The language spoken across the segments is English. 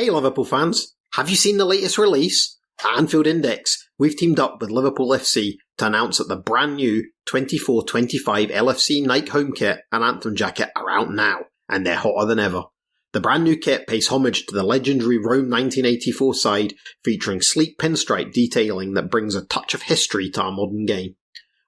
Hey Liverpool fans, have you seen the latest release? At AnfieldIndex, we've teamed up with LiverpoolFC to announce that the brand new 24-25 LFC Nike home kit and anthem jacket are out now, and they're hotter than ever. The brand new kit pays homage to the legendary Rome 1984 side, featuring sleek pinstripe detailing that brings a touch of history to our modern game.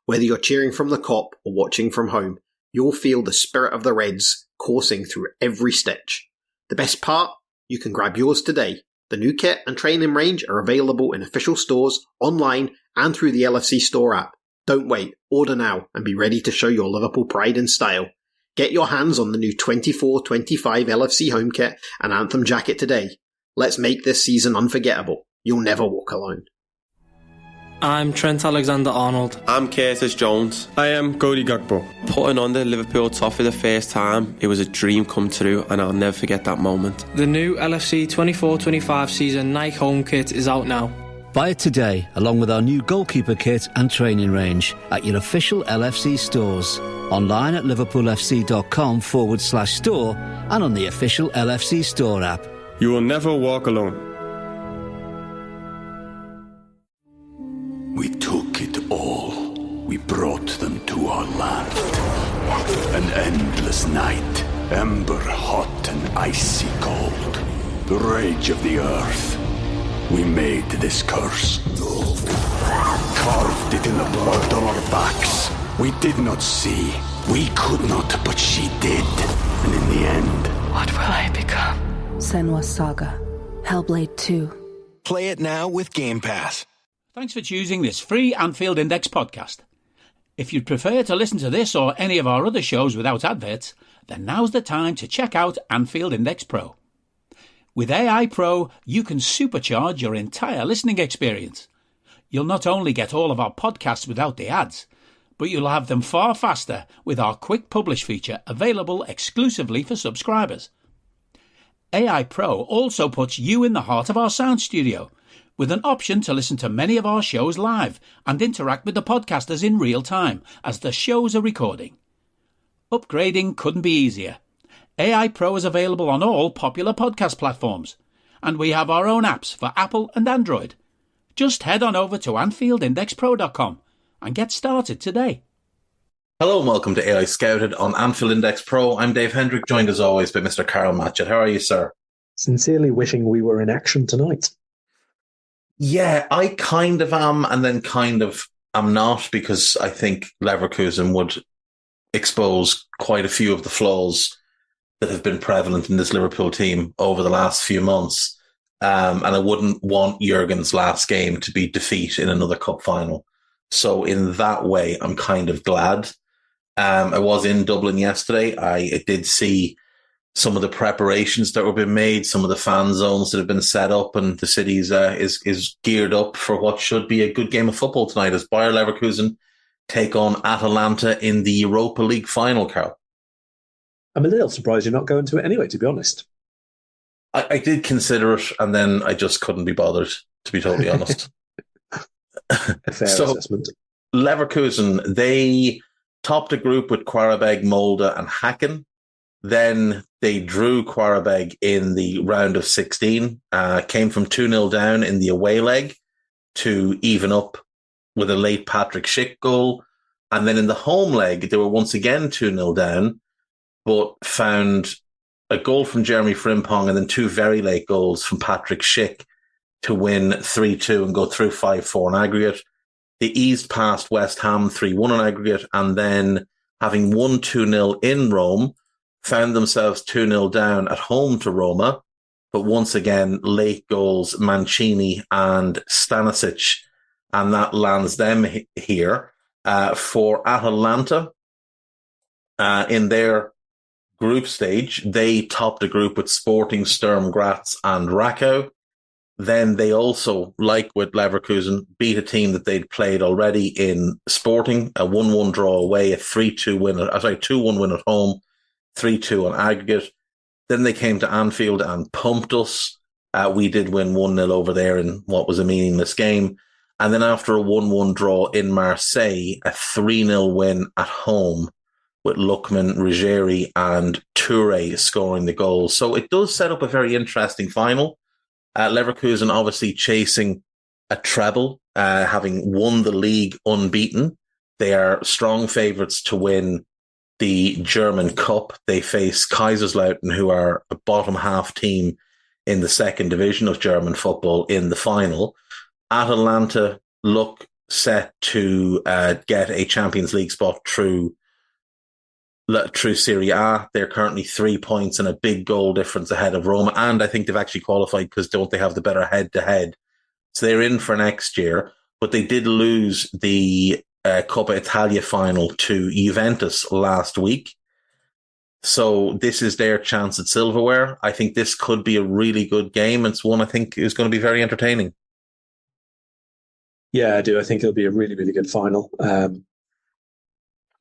Whether you're cheering from the Kop or watching from home, you'll feel the spirit of the Reds coursing through every stitch. The best part? You can grab yours today. The new kit and training range are available in official stores, online, and through the LFC store app. Don't wait, order now and be ready to show your Liverpool pride and style. Get your hands on the new 24-25 LFC home kit and anthem jacket today. Let's make this season unforgettable. You'll never walk alone. I'm Trent Alexander-Arnold. I'm Curtis Jones. I am Cody Gakpo. Putting on the Liverpool top for the first time, it was a dream come true, and I'll never forget that moment. The new LFC 24-25 season Nike home kit is out now. Buy it today, along with our new goalkeeper kit and training range at your official LFC stores. Online at liverpoolfc.com/store and on the official LFC store app. You will never walk alone. We took it all. We brought them to our land. An endless night, ember hot and icy cold. The rage of the earth. We made this curse. Carved it in the blood on our backs. We did not see. We could not, but she did. And in the end... What will I become? Senua's Saga. Hellblade 2. Play it now with Game Pass. Thanks for choosing this free Anfield Index podcast. If you'd prefer to listen to this or any of our other shows without adverts, then now's the time to check out Anfield Index Pro. With AI Pro, you can supercharge your entire listening experience. You'll not only get all of our podcasts without the ads, but you'll have them far faster with our quick publish feature available exclusively for subscribers. AI Pro also puts you in the heart of our sound studio, with an option to listen to many of our shows live and interact with the podcasters in real time as the shows are recording. Upgrading couldn't be easier. AI Pro is available on all popular podcast platforms, and we have our own apps for Apple and Android. Just head on over to AnfieldIndexPro.com and get started today. Hello and welcome to AI Scouted on Anfield Index Pro. I'm Dave Hendrick, joined as always by Mr. Karl Matchett. How are you, sir? Sincerely wishing we were in action tonight. Yeah, I kind of am, and then kind of am not, because I think Leverkusen would expose quite a few of the flaws that have been prevalent in this Liverpool team over the last few months. And I wouldn't want Jurgen's last game to be defeat in another cup final. So in that way, I'm kind of glad. I was in Dublin yesterday. I did see some of the preparations that were being made, some of the fan zones that have been set up, and the city is geared up for what should be a good game of football tonight as Bayer Leverkusen take on Atalanta in the Europa League final, Karl. I'm a little surprised you're not going to it anyway, to be honest. I did consider it, and then I just couldn't be bothered, to be totally honest. A fair assessment. Leverkusen, they topped a group with Qarabag, Molde and Häcken. Then they drew Qarabag in the round of 16, came from 2-0 down in the away leg to even up with a late Patrick Schick goal. And then in the home leg, they were once again 2-0 down, but found a goal from Jeremy Frimpong and then two very late goals from Patrick Schick to win 3-2 and go through 5-4 in aggregate. They eased past West Ham 3-1 in aggregate, and then having won 2-0 in Rome, found themselves 2-0 down at home to Roma, but once again, late goals, Mancini and Stanisic, and that lands them here. For Atalanta, in their group stage, they topped a group with Sporting, Sturm Graz and Rakow. Then they also, like with Leverkusen, beat a team that they'd played already in Sporting, a 1-1 draw away, a 2-1 win at home, 3-2 on aggregate. Then they came to Anfield and pumped us. We did win 1-0 over there in what was a meaningless game. And then after a 1-1 draw in Marseille, a 3-0 win at home with Lookman, Ruggieri and Toure scoring the goals. So it does set up a very interesting final. Leverkusen obviously chasing a treble, having won the league unbeaten. They are strong favourites to win the German Cup. They face Kaiserslautern, who are a bottom half team in the second division of German football, in the final. Atalanta look set to get a Champions League spot through Serie A. They're currently 3 points and a big goal difference ahead of Roma. And I think they've actually qualified because don't they have the better head-to-head? So they're in for next year. But they did lose the Coppa Italia final to Juventus last week. So this is their chance at silverware. I think this could be a really good game. It's one I think is going to be very entertaining. Yeah, I do. I think it'll be a really, really good final.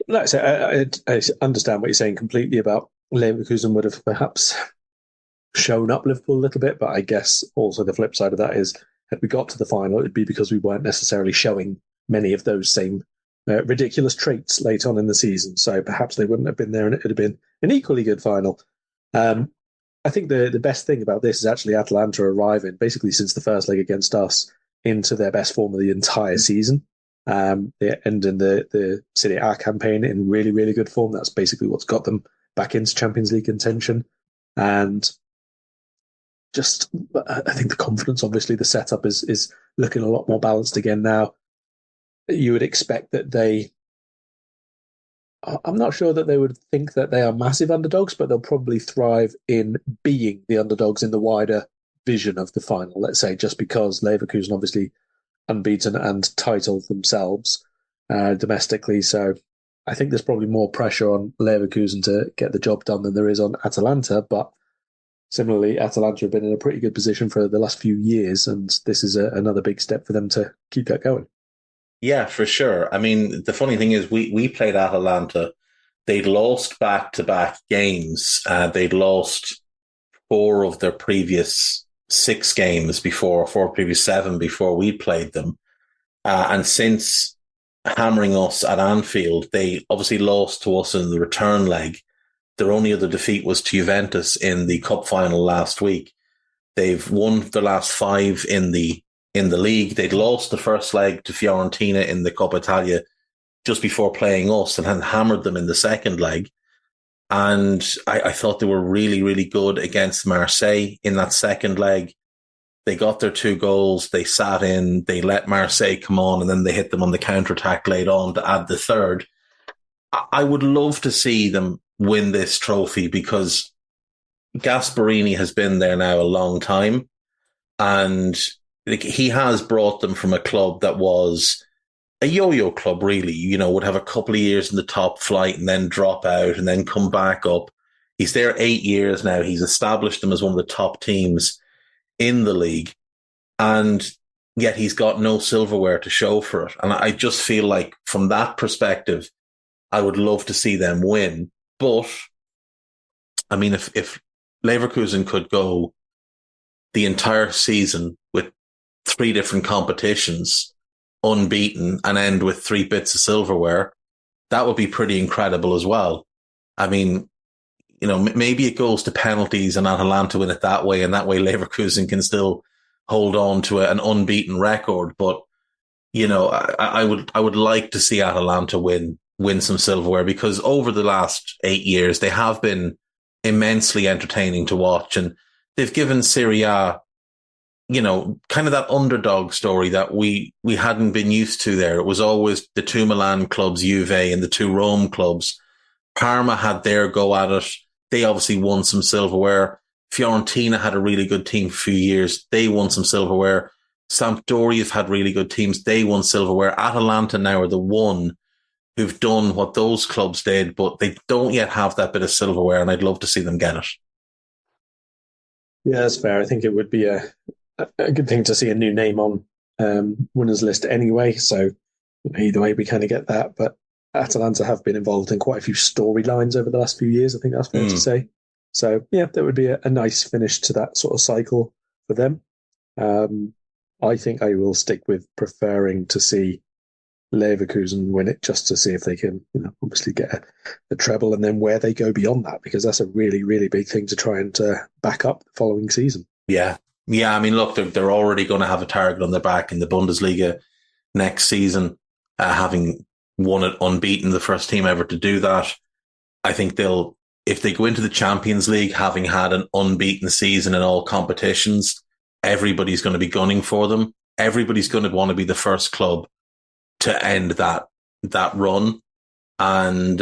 Like I say, I understand what you're saying completely about Leverkusen would have perhaps shown up Liverpool a little bit, but I guess also the flip side of that is had we got to the final, it'd be because we weren't necessarily showing many of those same ridiculous traits late on in the season. So perhaps they wouldn't have been there and it would have been an equally good final. I think the best thing about this is actually Atalanta arriving, basically since the first leg against us, into their best form of the entire season. They end in the Serie A campaign in really, really good form. That's basically what's got them back into Champions League contention. And just, I think the confidence, obviously, the setup is looking a lot more balanced again now. You would expect that I'm not sure that they would think that they are massive underdogs, but they'll probably thrive in being the underdogs in the wider vision of the final, let's say, just because Leverkusen obviously unbeaten and titled themselves domestically. So I think there's probably more pressure on Leverkusen to get the job done than there is on Atalanta. But similarly, Atalanta have been in a pretty good position for the last few years, and this is another big step for them to keep that going. Yeah, for sure. I mean, the funny thing is we played Atalanta. They'd lost back-to-back games. They'd lost 4 of their previous 6 games before, 4 previous 7 before we played them. And since hammering us at Anfield, they obviously lost to us in the return leg. Their only other defeat was to Juventus in the cup final last week. They've won their last 5 in the league. They'd lost the first leg to Fiorentina in the Coppa Italia just before playing us and had hammered them in the second leg. And I thought they were really, really good against Marseille in that second leg. They got their 2 goals. They sat in. They let Marseille come on, and then they hit them on the counter-attack late on to add the third. I would love to see them win this trophy because Gasparini has been there now a long time, and he has brought them from a club that was a yo-yo club, really, would have a couple of years in the top flight and then drop out and then come back up. He's there 8 years now. He's established them as one of the top teams in the league, and yet he's got no silverware to show for it. And I just feel like from that perspective, I would love to see them win. But, I mean, if Leverkusen could go the entire season with 3 different competitions unbeaten and end with 3 bits of silverware, that would be pretty incredible as well. I mean, maybe it goes to penalties and Atalanta win it that way, and that way Leverkusen can still hold on to an unbeaten record. But, I would like to see Atalanta win some silverware, because over the last 8 years, they have been immensely entertaining to watch, and they've given Serie A, kind of that underdog story that we hadn't been used to there. It was always the 2 Milan clubs, Juve, and the 2 Rome clubs. Parma had their go at it. They obviously won some silverware. Fiorentina had a really good team for a few years. They won some silverware. Sampdoria have had really good teams. They won silverware. Atalanta now are the one who've done what those clubs did, but they don't yet have that bit of silverware, and I'd love to see them get it. Yeah, that's fair. I think it would be a good thing to see a new name on winners list anyway. So either way, we kind of get that. But Atalanta have been involved in quite a few storylines over the last few years. I think that's fair to say. So yeah, that would be a nice finish to that sort of cycle for them. I think I will stick with preferring to see Leverkusen win it, just to see if they can, obviously get a treble, and then where they go beyond that, because that's a really, really big thing to try and back up the following season. Yeah, Yeah, I mean, look, they're already going to have a target on their back in the Bundesliga next season, having won it unbeaten, the first team ever to do that. I think if they go into the Champions League having had an unbeaten season in all competitions, everybody's going to be gunning for them. Everybody's going to want to be the first club to end that run. And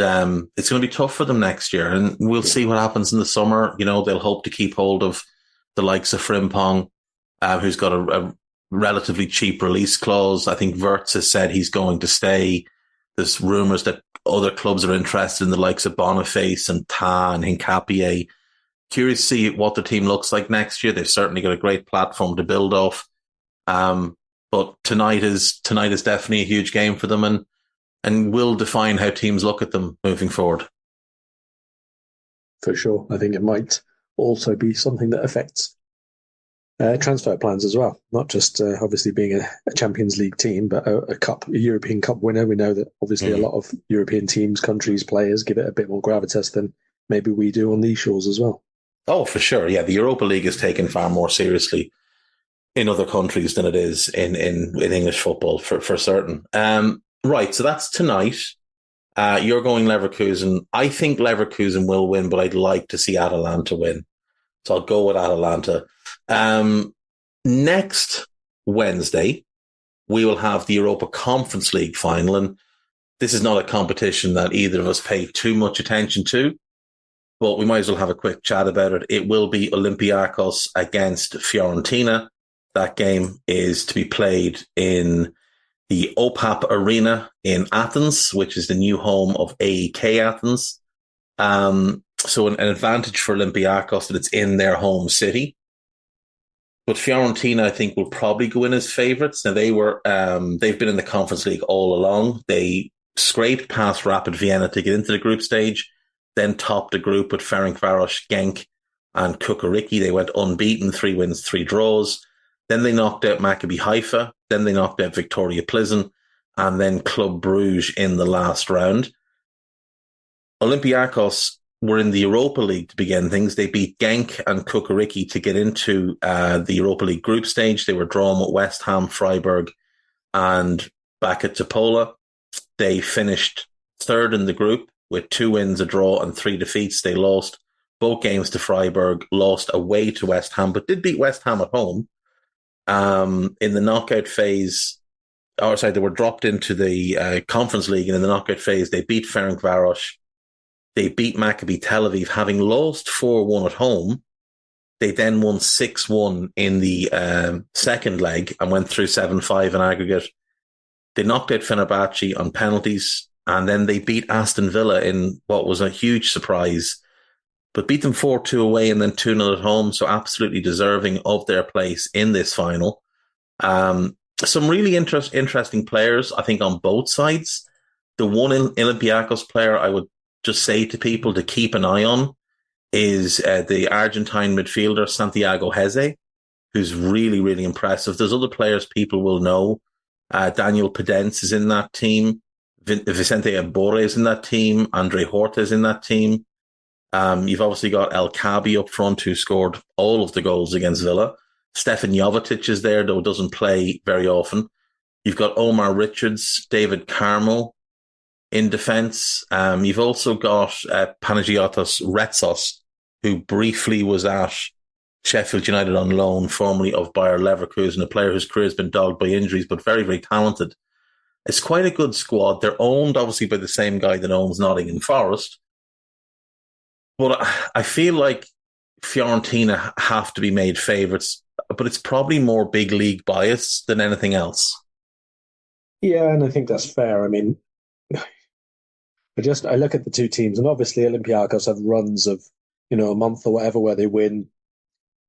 it's going to be tough for them next year. And we'll see what happens in the summer. You know, they'll hope to keep hold of the likes of Frimpong, who's got a relatively cheap release clause. I think Wirtz has said he's going to stay. There's rumours that other clubs are interested in the likes of Boniface and Ta and Hincapié. Curious to see what the team looks like next year. They've certainly got a great platform to build off. But tonight is definitely a huge game for them and will define how teams look at them moving forward. For sure. I think it might also be something that affects transfer plans as well. Not just obviously being a Champions League team, but a European Cup winner. We know that obviously a lot of European teams, countries, players give it a bit more gravitas than maybe we do on these shores as well. Oh, for sure. Yeah, the Europa League is taken far more seriously in other countries than it is in English football, for certain. Right, so that's tonight. You're going Leverkusen. I think Leverkusen will win, but I'd like to see Atalanta win. So I'll go with Atalanta. Next Wednesday, we will have the Europa Conference League final. And this is not a competition that either of us pay too much attention to, but we might as well have a quick chat about it. It will be Olympiacos against Fiorentina. That game is to be played in the OPAP Arena in Athens, which is the new home of AEK Athens. So an advantage for Olympiacos that it's in their home city. But Fiorentina, I think, will probably go in as favourites. Now, they've been in the Conference League all along. They scraped past Rapid Vienna to get into the group stage, then topped the group with Ferencváros, Genk and Kukuriki. They went unbeaten, 3 wins, 3 draws. Then they knocked out Maccabi Haifa. Then they knocked out Victoria Plizen and then Club Brugge in the last round. Olympiacos were in the Europa League to begin things. They beat Genk and Kukuriki to get into the Europa League group stage. They were drawn with West Ham, Freiburg and back at Topola. They finished third in the group with 2 wins, a draw and 3 defeats. They lost both games to Freiburg, lost away to West Ham, but did beat West Ham at home. In the knockout phase, they were dropped into the Conference League, and in the knockout phase, they beat Ferencváros. They beat Maccabi Tel Aviv, having lost 4-1 at home. They then won 6-1 in the second leg and went through 7-5 in aggregate. They knocked out Fenerbahce on penalties, and then they beat Aston Villa in what was a huge surprise, but beat them 4-2 away and then 2-0 at home, so absolutely deserving of their place in this final. Some really interesting players, I think, on both sides. The one Olympiacos player I would just say to people to keep an eye on is the Argentine midfielder Santiago Heze, who's really, really impressive. There's other players people will know. Daniel Pedence is in that team. Vicente Abore is in that team. Andre Horta is in that team. You've obviously got El Kabi up front, who scored all of the goals against Villa. Stefan Jovetic is there, though doesn't play very often. You've got Omar Richards, David Carmel in defence. You've also got Panagiotis Retsos, who briefly was at Sheffield United on loan, formerly of Bayer Leverkusen, a player whose career has been dogged by injuries, but very, very talented. It's quite a good squad. They're owned, obviously, by the same guy that owns Nottingham Forest. But I feel like Fiorentina have to be made favourites, but it's probably more big league bias than anything else. Yeah, and I think that's fair. I mean, I look at the two teams, and obviously Olympiacos have runs of, a month or whatever where they win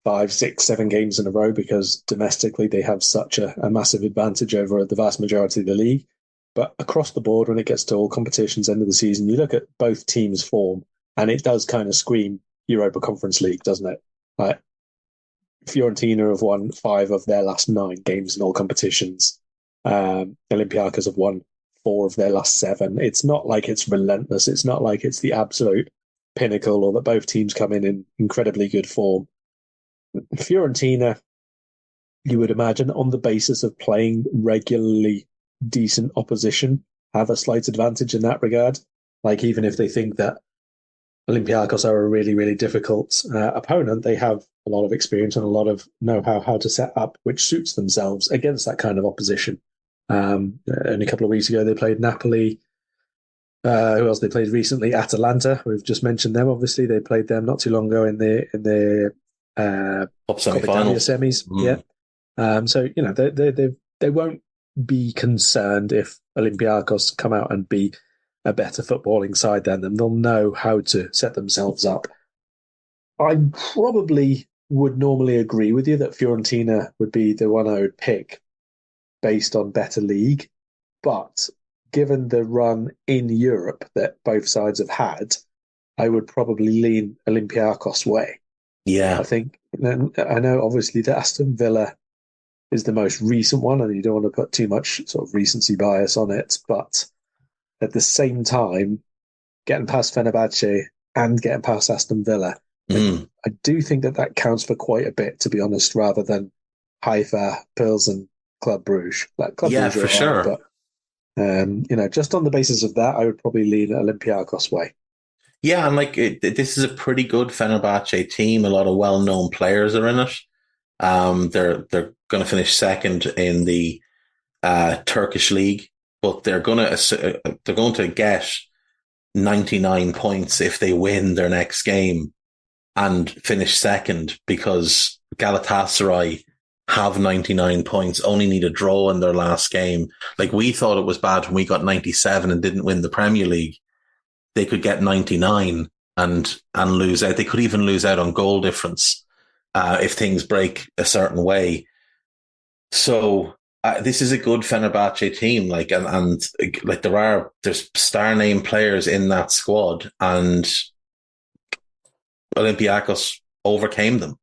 5, 6, 7 games in a row because domestically they have such a massive advantage over the vast majority of the league. But across the board, when it gets to all competitions end of the season, you look at both teams' form, and it does kind of scream Europa Conference League, doesn't it? Like, Fiorentina have won 5 of their last 9 games in all competitions. Olympiacos have won 4 of their last 7. It's not like it's relentless. It's not like it's the absolute pinnacle or that both teams come in incredibly good form. Fiorentina, you would imagine, on the basis of playing regularly decent opposition, have a slight advantage in that regard. Like, even if they think that Olympiacos are a really, really difficult opponent, they have a lot of experience and a lot of know-how how to set up, which suits themselves against that kind of opposition. Only a couple of weeks ago, they played Napoli. Who else they played recently? Atalanta. We've just mentioned them. Obviously, they played them not too long ago in the Cup semi-finals. Semis. Yeah. So they won't be concerned if Olympiacos come out and be a better footballing side than them. They'll know how to set themselves up. I probably would normally agree with you that Fiorentina would be the one I would pick based on better league, but given the run in Europe that both sides have had, I would probably lean Olympiacos' way. Yeah. I think, I know obviously that Aston Villa is the most recent one, and you don't want to put too much sort of recency bias on it, but at the same time, getting past Fenerbahce and getting past Aston Villa, I do think that counts for quite a bit, to be honest, rather than Haifa, Pilsen, Club Brugge. Club Brugge for sure. But, just on the basis of that, I would probably lean Olympiacos' way. Yeah, and this is a pretty good Fenerbahce team. A lot of well-known players are in it. They're going to finish second in the Turkish league, but they're going to get 99 points if they win their next game and finish second, because Galatasaray have 99 points, only need a draw in their last game. We thought it was bad when we got 97 and didn't win the Premier League. They could get 99 and lose out. They could even lose out on goal difference if things break a certain way. So this is a good Fenerbahce team. There's star name players in that squad, and Olympiacos overcame them.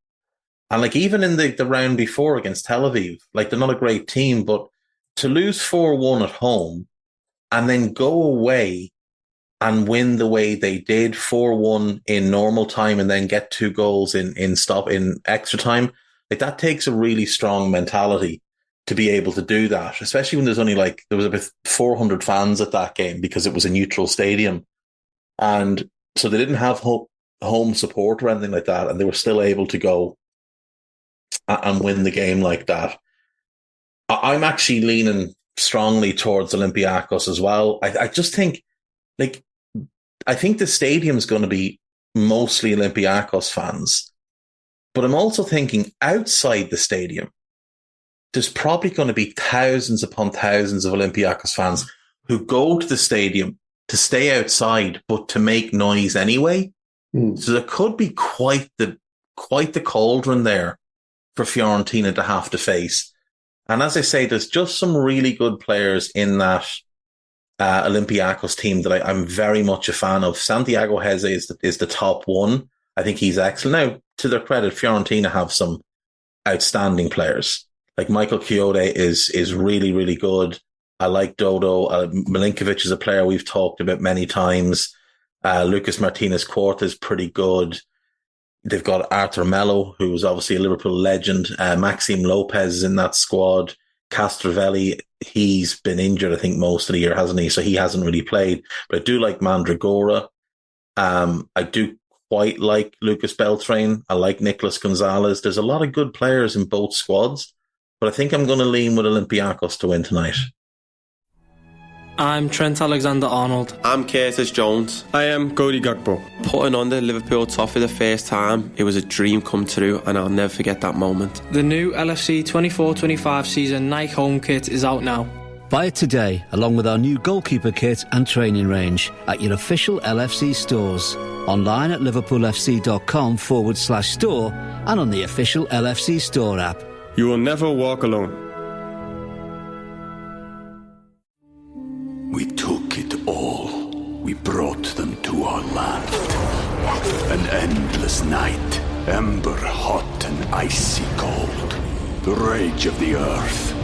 And even in the round before against Tel Aviv, they're not a great team, but to lose 4-1 at home and then go away and win the way they did, 4-1 in normal time, and then get 2 goals in extra time, that takes a really strong mentality to be able to do that, especially when there's only there was about 400 fans at that game because it was a neutral stadium. And so they didn't have home support or anything like that, and they were still able to go and win the game like that. I'm actually leaning strongly towards Olympiacos as well. I just think, I think the stadium's going to be mostly Olympiacos fans, but I'm also thinking outside the stadium, there's probably going to be thousands upon thousands of Olympiacos fans who go to the stadium to stay outside, but to make noise anyway. So there could be quite the cauldron there for Fiorentina to have to face. And as I say, there's just some really good players in that Olympiacos team that I'm very much a fan of. Santiago Heze is the top one. I think he's excellent. Now, to their credit, Fiorentina have some outstanding players. Michael Chiode is really, really good. I like Dodo. Milinkovic is a player we've talked about many times. Lucas Martinez-Quarta is pretty good. They've got Arthur Melo, who's obviously a Liverpool legend. Maxime Lopez is in that squad. Castrovelli, he's been injured, I think, most of the year, hasn't he? So he hasn't really played. But I do like Mandragora. I do quite like Lucas Beltrain. I like Nicolas Gonzalez. There's a lot of good players in both squads, but I think I'm going to lean with Olympiacos to win tonight. I'm Trent Alexander-Arnold. I'm Curtis Jones. I am Cody Gakpo. Putting on the Liverpool top for the first time, it was a dream come true, and I'll never forget that moment. The new LFC 24-25 season Nike home kit is out now. Buy it today, along with our new goalkeeper kit and training range at your official LFC stores. Online at liverpoolfc.com/store and on the official LFC store app. You will never walk alone. We took it all. We brought them to our land. An endless night, ember hot and icy cold. The rage of the earth.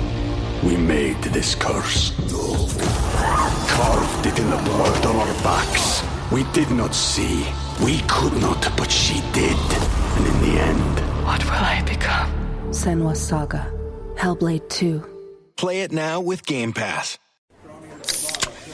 We made this curse. Carved it in the blood on our backs. We did not see. We could not, but she did. And in the end... What will I become? Senwa Saga. Hellblade 2. Play it now with Game Pass.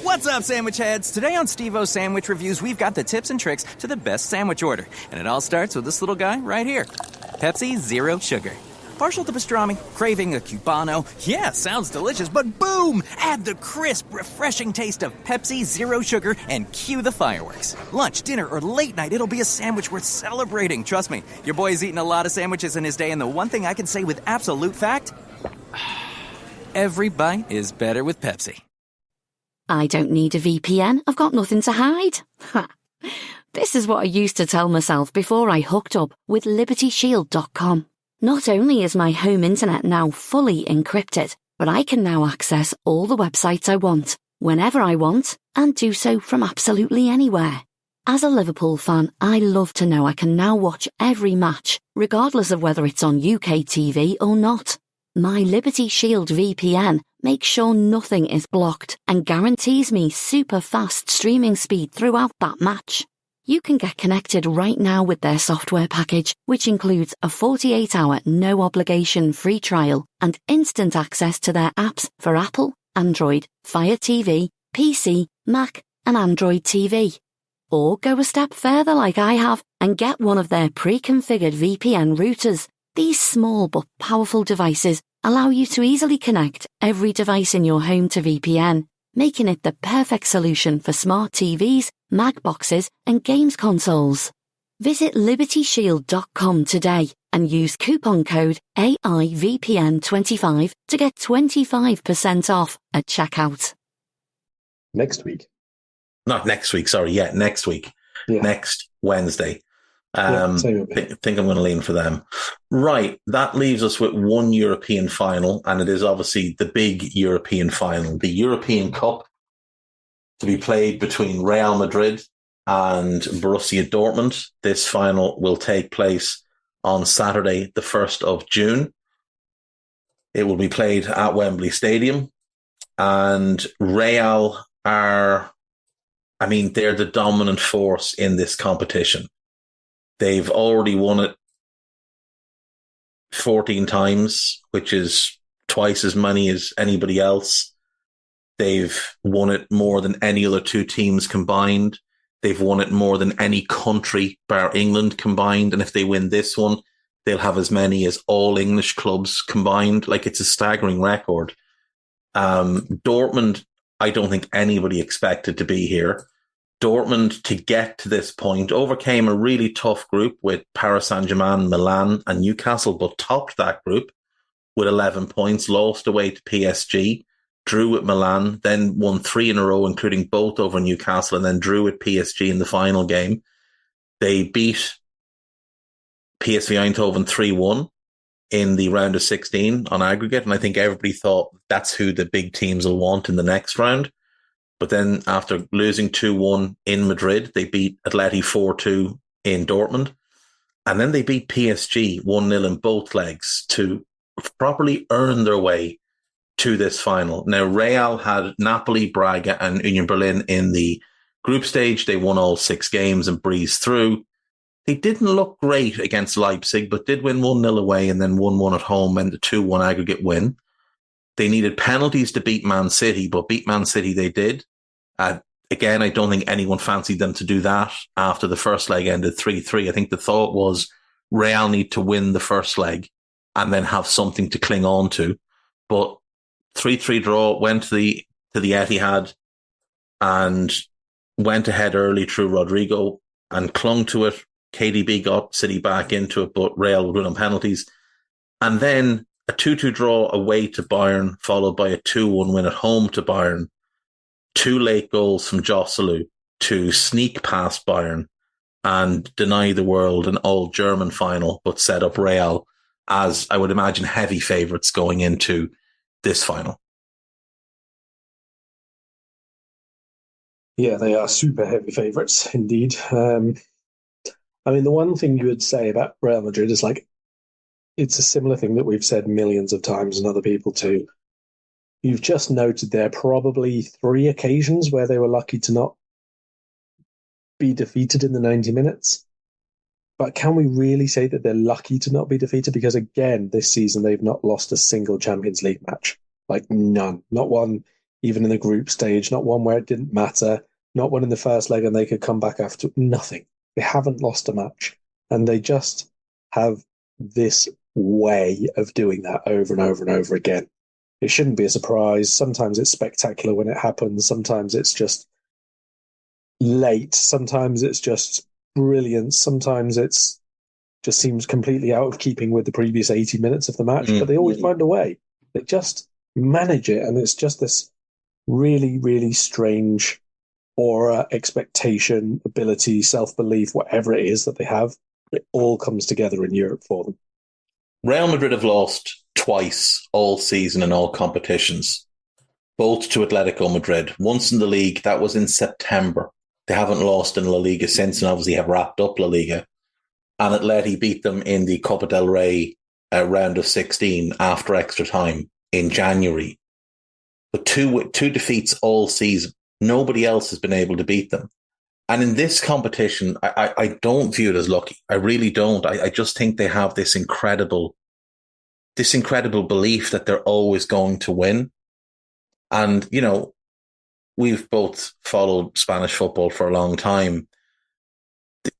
What's up, sandwich heads? Today on Steve-O's Sandwich Reviews, we've got the tips and tricks to the best sandwich order. And it all starts with this little guy right here. Pepsi Zero Sugar. Partial to pastrami, craving a Cubano. Yeah, sounds delicious, but boom! Add the crisp, refreshing taste of Pepsi Zero Sugar and cue the fireworks. Lunch, dinner, or late night, it'll be a sandwich worth celebrating. Trust me, your boy's eaten a lot of sandwiches in his day, and the one thing I can say with absolute fact, every bite is better with Pepsi. I don't need a VPN. I've got nothing to hide. This is what I used to tell myself before I hooked up with LibertyShield.com. Not only is my home internet now fully encrypted, but I can now access all the websites I want, whenever I want, and do so from absolutely anywhere. As a Liverpool fan, I love to know I can now watch every match, regardless of whether it's on UK TV or not. My Liberty Shield VPN makes sure nothing is blocked and guarantees me super fast streaming speed throughout that match. You can get connected right now with their software package, which includes a 48-hour no-obligation free trial and instant access to their apps for Apple, Android, Fire TV, PC, Mac, and Android TV. Or go a step further like I have and get one of their pre-configured VPN routers. These small but powerful devices allow you to easily connect every device in your home to VPN, making it the perfect solution for smart TVs, Mac boxes, and games consoles. Visit LibertyShield.com today and use coupon code AIVPN25 to get 25% off at checkout. Next week. Not next week, sorry. Yeah, next week. Yeah. Next Wednesday. Think I'm going to lean for them. Right, that leaves us with one European final, and it is obviously the big European final, the European Cup, to be played between Real Madrid and Borussia Dortmund. This final will take place on Saturday, the 1st of June. It will be played at Wembley Stadium, and Real they're the dominant force in this competition. They've already won it 14 times, which is twice as many as anybody else. They've won it more than any other two teams combined. They've won it more than any country bar England combined. And if they win this one, they'll have as many as all English clubs combined. Like, it's a staggering record. Dortmund, I don't think anybody expected to be here. Dortmund, to get to this point, overcame a really tough group with Paris Saint-Germain, Milan, and Newcastle, but topped that group with 11 points, lost away to PSG, drew with Milan, then won 3 in a row, including both over Newcastle, and then drew with PSG in the final game. They beat PSV Eindhoven 3-1 in the round of 16 on aggregate, and I think everybody thought that's who the big teams will want in the next round. But then after losing 2-1 in Madrid, they beat Atleti 4-2 in Dortmund. And then they beat PSG 1-0 in both legs to properly earn their way to this final. Now, Real had Napoli, Braga, and Union Berlin in the group stage. They won all 6 games and breezed through. They didn't look great against Leipzig, but did win 1-0 away and then 1-1 at home and the 2-1 aggregate win. They needed penalties to beat Man City, but beat Man City they did. Again, I don't think anyone fancied them to do that after the first leg ended 3-3. I think the thought was Real need to win the first leg and then have something to cling on to. But 3-3 draw, went to the Etihad and went ahead early through Rodrigo and clung to it. KDB got City back into it, but Real won on penalties. And then a 2-2 draw away to Bayern, followed by a 2-1 win at home to Bayern. 2 late goals from Joselu to sneak past Bayern and deny the world an all-German final, but set up Real as, I would imagine, heavy favourites going into this final. Yeah, they are super heavy favourites, indeed. The one thing you would say about Real Madrid is, it's a similar thing that we've said millions of times and other people too. You've just noted there probably 3 occasions where they were lucky to not be defeated in the 90 minutes. But can we really say that they're lucky to not be defeated? Because again, this season, they've not lost a single Champions League match. Like none. Not one, even in the group stage. Not one where it didn't matter. Not one in the first leg and they could come back after. Nothing. They haven't lost a match. And they just have this way of doing that over and over and over again. It shouldn't be a surprise. Sometimes it's spectacular when it happens. Sometimes it's just late. Sometimes it's just brilliant. Sometimes it's just seems completely out of keeping with the previous 80 minutes of the match. But they always find a way. They just manage it. And it's just this really, really strange aura, expectation, ability, self-belief, whatever it is that they have. It all comes together in Europe for them. Real Madrid have lost twice all season in all competitions, both to Atletico Madrid. Once in the league, that was in September. They haven't lost in La Liga since, and obviously have wrapped up La Liga. And Atleti beat them in the Copa del Rey round of 16 after extra time in January. But two defeats all season. Nobody else has been able to beat them. And in this competition, I don't view it as lucky. I really don't. I just think they have this incredible belief that they're always going to win. And, you know, we've both followed Spanish football for a long time.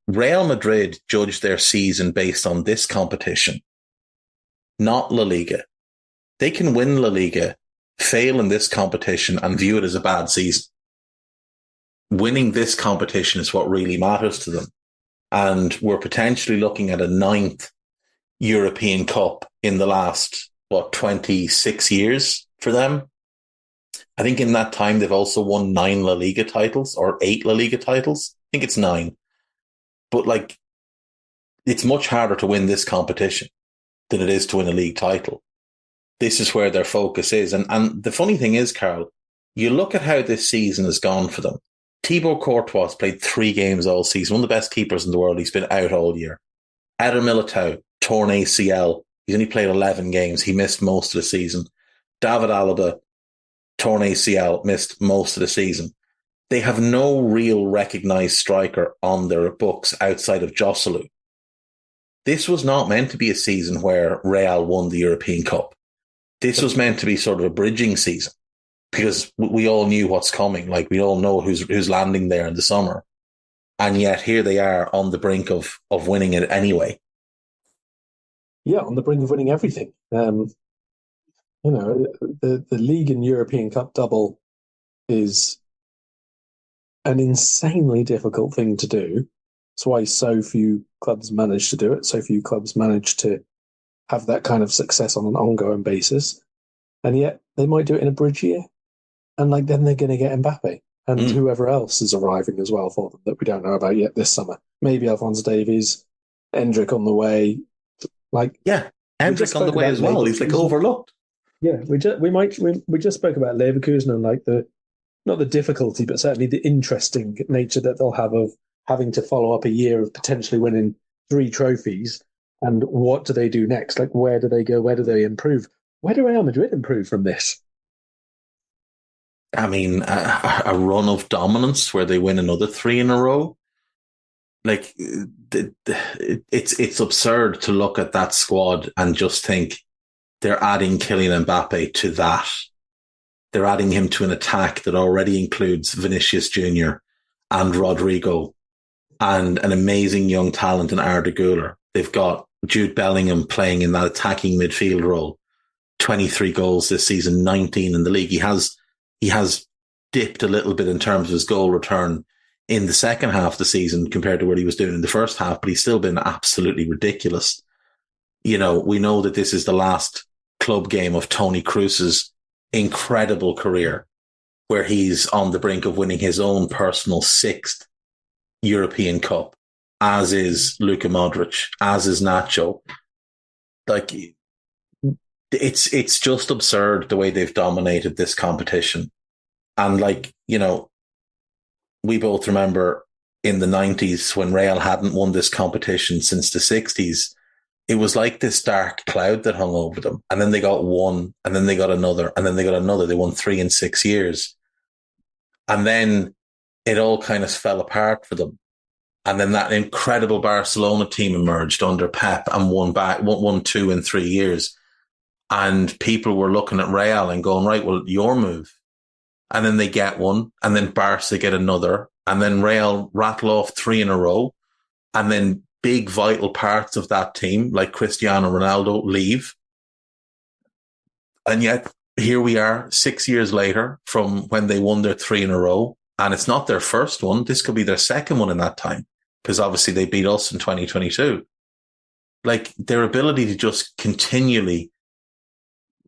Real Madrid judge their season based on this competition, not La Liga. They can win La Liga, fail in this competition, and view it as a bad season. Winning this competition is what really matters to them. And we're potentially looking at a 9th European Cup in the last, 26 years for them. I think in that time, they've also won 9 La Liga titles or 8 La Liga titles. I think it's 9. But it's much harder to win this competition than it is to win a league title. This is where their focus is. And the funny thing is, Karl, you look at how this season has gone for them. Thibaut Courtois played 3 games all season, one of the best keepers in the world. He's been out all year. Eder Militao, torn ACL. He's only played 11 games. He missed most of the season. David Alaba, torn ACL, missed most of the season. They have no real recognised striker on their books outside of Joselu. This was not meant to be a season where Real won the European Cup. This was meant to be sort of a bridging season, because we all knew what's coming. We all know who's landing there in the summer. And yet here they are on the brink of winning it anyway. Yeah, on the brink of winning everything. The League and European Cup double is an insanely difficult thing to do. That's why so few clubs manage to do it. So few clubs manage to have that kind of success on an ongoing basis. And yet they might do it in a bridge year. And then they're going to get Mbappe and whoever else is arriving as well for them that we don't know about yet this summer. Maybe Alphonso Davies, Hendrick on the way. Hendrick on the way as well. He's overlooked. Yeah, we just spoke about Leverkusen and not the difficulty, but certainly the interesting nature that they'll have of having to follow up a year of potentially winning 3 trophies. And what do they do next? Where do they go? Where do they improve? Where do Real Madrid improve from this? I mean, a run of dominance where they win another 3 in a row. It's absurd to look at that squad and just think they're adding Kylian Mbappe to that. They're adding him to an attack that already includes Vinicius Jr. and Rodrigo and an amazing young talent in Arda Güler. They've got Jude Bellingham playing in that attacking midfield role. 23 goals this season, 19 in the league. He has dipped a little bit in terms of his goal return in the second half of the season compared to what he was doing in the first half, but he's still been absolutely ridiculous. We know that this is the last club game of Toni Kroos's incredible career, where he's on the brink of winning his own personal 6th European Cup, as is Luka Modric, as is Nacho. It's just absurd the way they've dominated this competition. And we both remember in the 90s when Real hadn't won this competition since the 60s, it was like this dark cloud that hung over them. And then they got one, and then they got another, and then they got another. They won 3 in 6 years. And then it all kind of fell apart for them. And then that incredible Barcelona team emerged under Pep and won 2 in 3 years. And people were looking at Real and going, right, well, your move. And then they get one, and then Barca get another, and then Real rattle off 3 in a row. And then big vital parts of that team, like Cristiano Ronaldo, leave. And yet here we are 6 years later from when they won their 3 in a row. And it's not their first one. This could be their second one in that time, because obviously they beat us in 2022. Like, their ability to just continually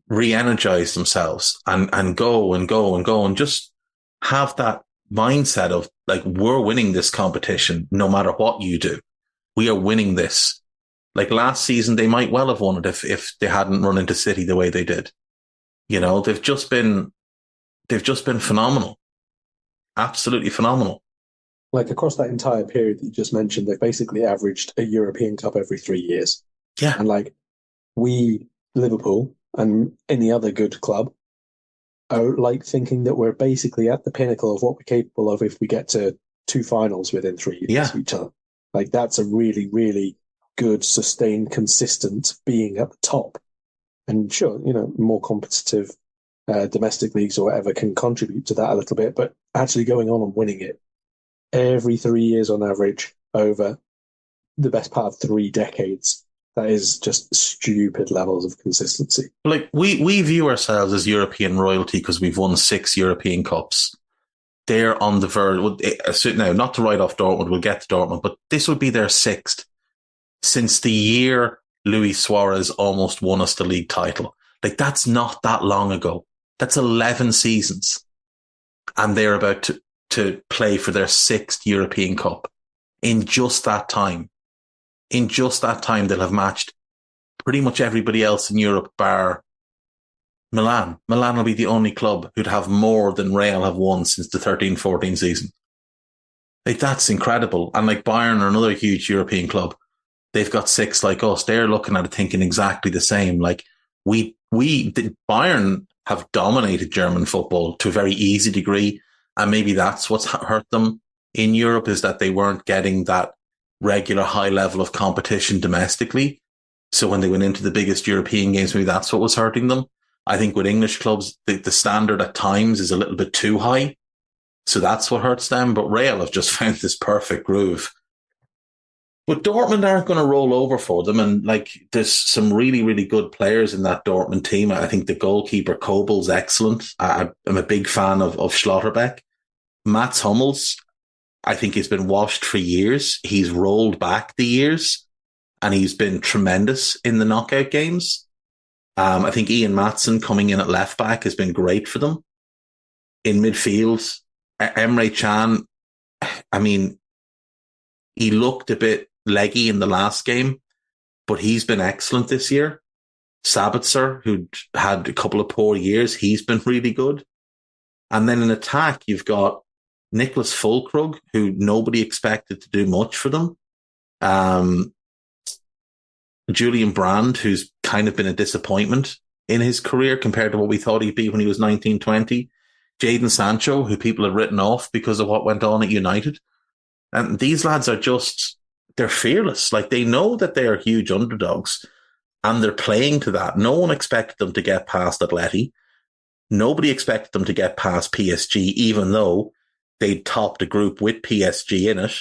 re-energize themselves and go and just have that mindset of, like, we're winning this competition no matter what you do. We are winning this. Like, last season, they might well have won it if they hadn't run into City the way they did. You know, they've just been phenomenal. Absolutely phenomenal. Like, across that entire period that you just mentioned, they've basically averaged a European Cup every 3 years. Yeah. And like, we, Liverpool, and any other good club are like thinking that we're basically at the pinnacle of what we're capable of if we get to 2 finals within 3 years of each other. Like, that's a really, really good, sustained, consistent being at the top. And sure, you know, more competitive domestic leagues or whatever can contribute to that a little bit, but actually going on and winning it every 3 years on average over the best part of 3 decades, that is just stupid levels of consistency. Like, we view ourselves as European royalty because we've won 6 European Cups. They're on the verge. Now, not to write off Dortmund, we'll get to Dortmund, but this would be their 6th since the year Luis Suarez almost won us the league title. Like, that's not that long ago. That's 11 seasons. And they're about to play for their 6th European Cup. In just that time, they'll have matched pretty much everybody else in Europe bar Milan. Milan will be the only club who'd have more than Real have won since the 13-14 season. Like, that's incredible. And like, Bayern are another huge European club. They've got 6 like us. They're looking at it thinking exactly the same. Like, Bayern have dominated German football to a very easy degree. And maybe that's what's hurt them in Europe, is that they weren't getting that regular high level of competition domestically. So when they went into the biggest European games, maybe that's what was hurting them. I think with English clubs, the standard at times is a little bit too high. So that's what hurts them. But Real have just found this perfect groove. But Dortmund aren't going to roll over for them. And like, there's some really, really good players in that Dortmund team. I think the goalkeeper, Kobel's excellent. I'm a big fan of Schlotterbeck. Mats Hummels, I think he's been washed for years. He's rolled back the years and he's been tremendous in the knockout games. I think Ian Maatsen coming in at left back has been great for them. In midfield, Emre Can, I mean, he looked a bit leggy in the last game, but he's been excellent this year. Sabitzer, who'd had a couple of poor years, he's been really good. And then in attack, you've got Nicholas Fulkrug, who nobody expected to do much for them. Julian Brand, who's kind of been a disappointment in his career compared to what we thought he'd be when he was 19-20. Jadon Sancho, who people had written off because of what went on at United. And these lads are just, they're fearless. Like, they know that they are huge underdogs and they're playing to that. No one expected them to get past Atleti. Nobody expected them to get past PSG, even though they topped a group with PSG in it.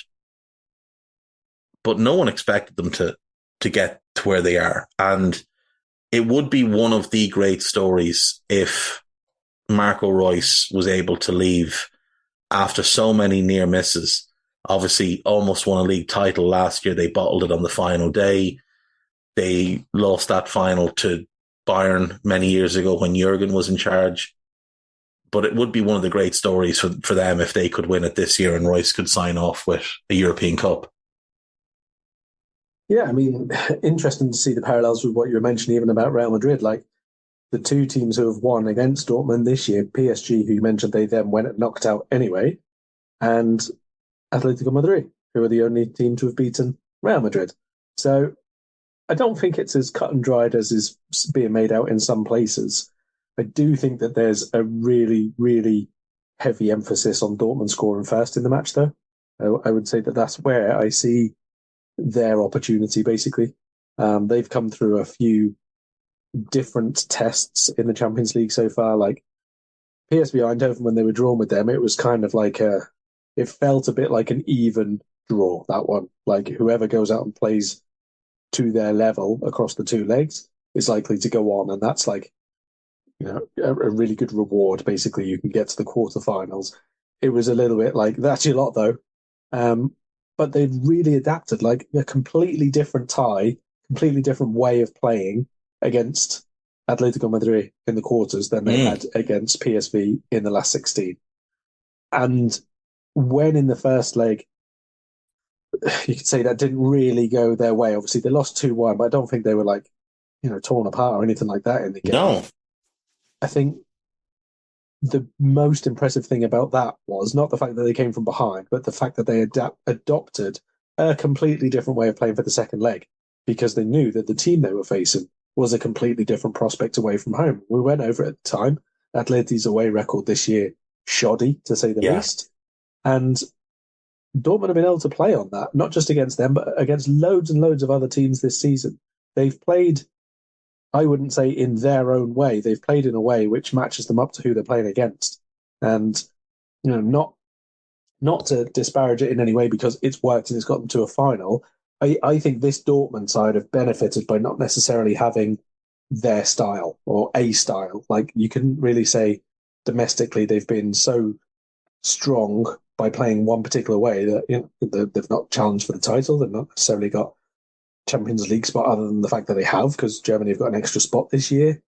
But no one expected them to get to where they are. And it would be one of the great stories if Marco Reus was able to leave after so many near misses. Obviously, almost won a league title last year. They bottled it on the final day. They lost that final to Bayern many years ago when Jurgen was in charge. But it would be one of the great stories for them if they could win it this year and Reus could sign off with a European Cup. Yeah, I mean, interesting to see the parallels with what you were mentioning even about Real Madrid. Like, the 2 teams who have won against Dortmund this year, PSG, who you mentioned, they then went and knocked out anyway, and Atletico Madrid, who are the only team to have beaten Real Madrid. So I don't think it's as cut and dried as is being made out in some places. I do think that there's a really, really heavy emphasis on Dortmund scoring first in the match, though. I would say that that's where I see their opportunity, basically. They've come through a few different tests in the Champions League so far. Like PSV Eindhoven, when they were drawn with them, it was kind of like it felt a bit like an even draw, that one. Like whoever goes out and plays to their level across the two legs is likely to go on. And that's like, a really good reward. Basically, you can get to the quarterfinals. It was a little bit like, that's your lot though. But they've really adapted, like a completely different tie, completely different way of playing against Atletico Madrid in the quarters than they had against PSV in the last 16. And when in the first leg, you could say that didn't really go their way. Obviously, they lost 2-1, but I don't think they were like, torn apart or anything like that in the game. No. I think the most impressive thing about that was not the fact that they came from behind, but the fact that they adopted a completely different way of playing for the second leg, because they knew that the team they were facing was a completely different prospect away from home. We went over it at the time. Atleti's away record this year, shoddy, to say the least. And Dortmund have been able to play on that, not just against them, but against loads and loads of other teams this season. They've played, I wouldn't say in their own way, they've played in a way which matches them up to who they're playing against. And, not to disparage it in any way because it's worked and it's got them to a final. I think this Dortmund side have benefited by not necessarily having their style or a style. Like you couldn't really say domestically they've been so strong by playing one particular way that they've not challenged for the title. They've not necessarily got Champions League spot other than the fact that they have, because Germany have got an extra spot this year.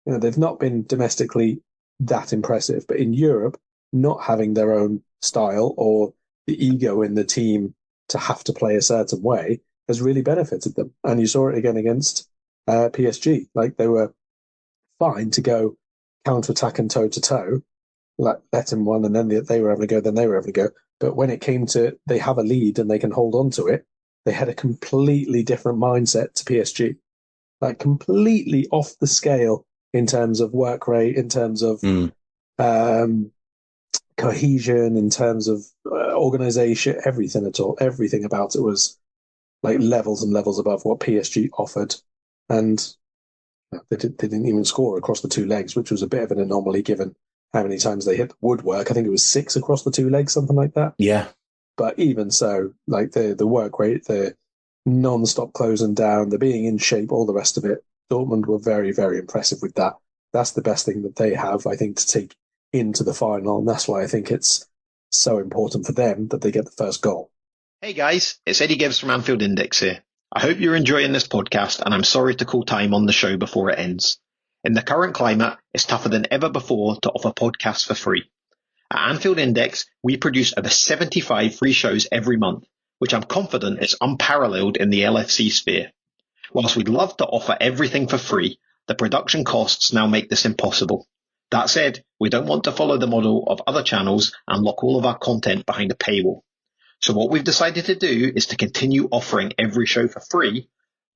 They've not been domestically that impressive, but in Europe, not having their own style or the ego in the team to have to play a certain way has really benefited them. And you saw it again against PSG. Like they were fine to go counter-attack and toe-to-toe, like let him one, and then they were having a go, then they were having a go. But when it came to they have a lead and they can hold on to it, they had a completely different mindset to PSG. Like completely off the scale in terms of work rate, in terms of cohesion, in terms of organisation, everything at all. Everything about it was like levels and levels above what PSG offered. And they didn't even score across the two legs, which was a bit of an anomaly given how many times they hit the woodwork. I think it was 6 across the two legs, something like that. Yeah. But even so, like the work rate, the non-stop closing down, the being in shape, all the rest of it, Dortmund were very, very impressive with that. That's the best thing that they have, I think, to take into the final. And that's why I think it's so important for them that they get the first goal. Hey guys, it's Eddie Gibbs from AnfieldIndex here. I hope you're enjoying this podcast, and I'm sorry to call time on the show before it ends. In the current climate, it's tougher than ever before to offer podcasts for free. At Anfield Index, we produce over 75 free shows every month, which I'm confident is unparalleled in the LFC sphere. Whilst we'd love to offer everything for free, the production costs now make this impossible. That said, we don't want to follow the model of other channels and lock all of our content behind a paywall. So what we've decided to do is to continue offering every show for free,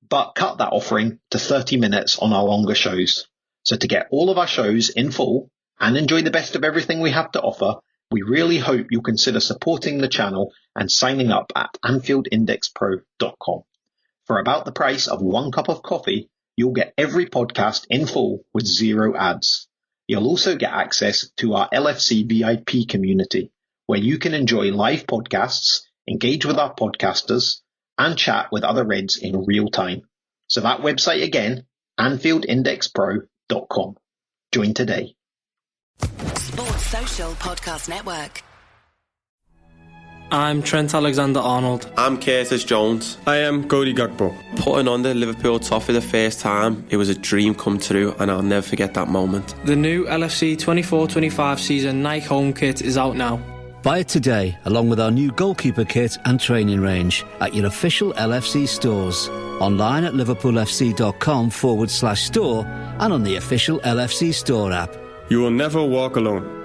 but cut that offering to 30 minutes on our longer shows. So to get all of our shows in full and enjoy the best of everything we have to offer, we really hope you'll consider supporting the channel and signing up at AnfieldIndexPro.com. For about the price of 1 cup of coffee, you'll get every podcast in full with 0 ads. You'll also get access to our LFC VIP community, where you can enjoy live podcasts, engage with our podcasters, and chat with other Reds in real time. So that website again, AnfieldIndexPro.com. Join today. Sports Social Podcast Network. I'm Trent Alexander-Arnold. I'm Curtis Jones. I am Cody Gakpo. Putting on the Liverpool top for the first time, it was a dream come true, and I'll never forget that moment. The new LFC 24-25 season Nike home kit is out now. Buy it today, along with our new goalkeeper kit and training range at your official LFC stores. Online at LiverpoolFC.com/store and on the official LFC store app. You will never walk alone.